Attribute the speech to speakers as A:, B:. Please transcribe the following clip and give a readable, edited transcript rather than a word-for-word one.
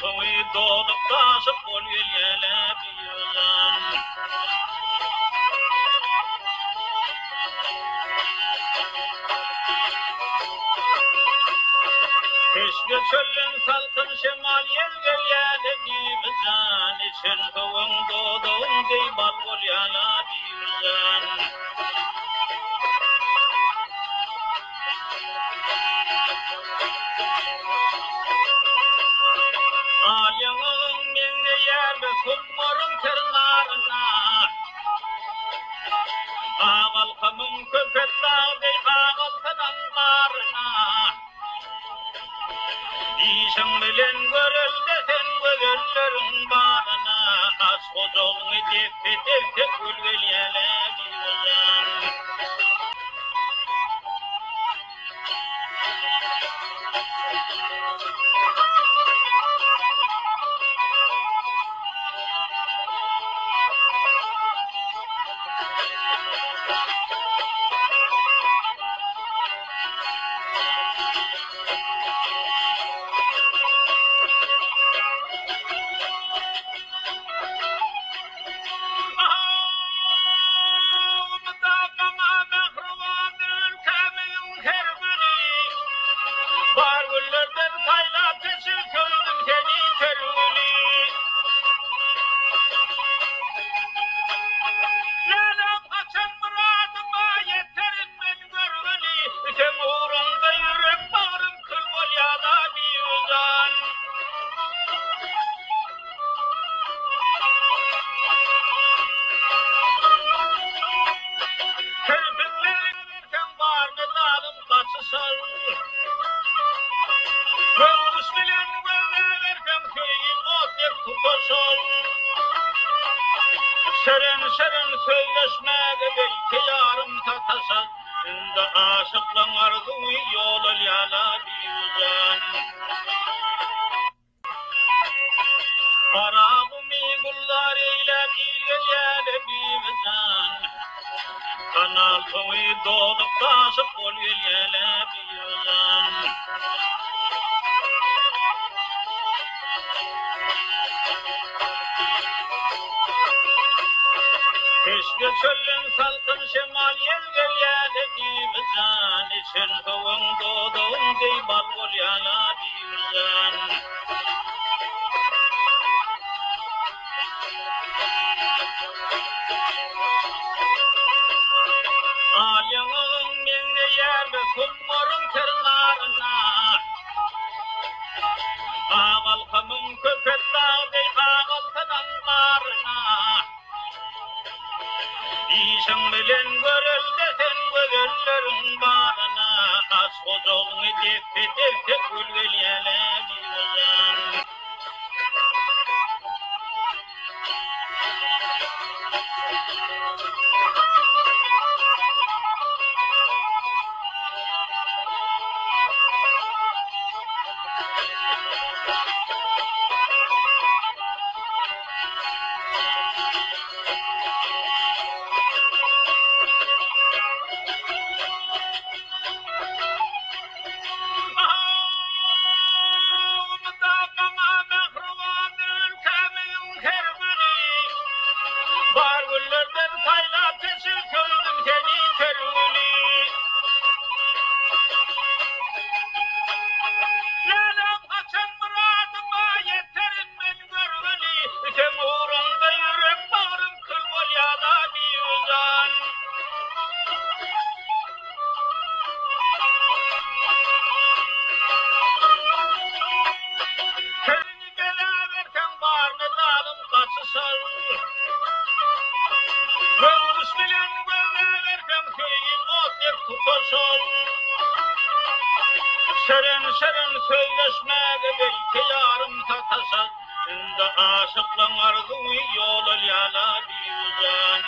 A: Toy dolup taşıp bol yele bilen. Keşke çölün salkın şemal yel gel yele bilen. İçin kovun doğduğun dey bal bol yele bilen. Alyanın minne yerde kummarın tırnağına. Ağal kamın köpet dağday ağal kananlarına. İşin bilen görülde sen görüllerin bağına. As koduğunu defte defte gülgül yele bilen. Bargüllerden kaynak kesir köydüm seni teruli. Lelem kaçan muradıma yeterim ben görgülü. Sen uğrunda yürek bağrım kıl bol yada bir uzan. Kirpikleri verken bağrını dalım kaçısal. Kılmış bilen verken köyün odek tutasal. Şeren şeren söyleşmede belki yarım tatasal. Ünde aşıklan arzuyu yolul yala bir uzan. Arağımı gullar eyle bir yele bir uzan. Kanal toyu dolup taşıp bol yele bir uzan. Keşke çölün salkın şemal yel gel yele bilen. İçin kovun doğduğun dey bal bol yala bilen. Alyanın minne yerde kummarın tırnağına. Ağal kamın köpet dağday ağal kananlarına. İşin bilen görülde sen görüllerin bağına. As koduğunu defte defte gülgül yele bilen. Bargüllerden kaynak kesir köydüm seni teruli. Lelem kaçan muradıma yeterim ben görgülü. Sen uğrunda yürek bağrım kıl bol yada bir uzan. Kelini gele verken bağrını dalım kaçısal. Kılmış bilen verken köyün odek tutasal. Şeren şeren söyleşmede belki yarım tatasal. Ünde aşıklan arzuyu yolul yala bir uzan.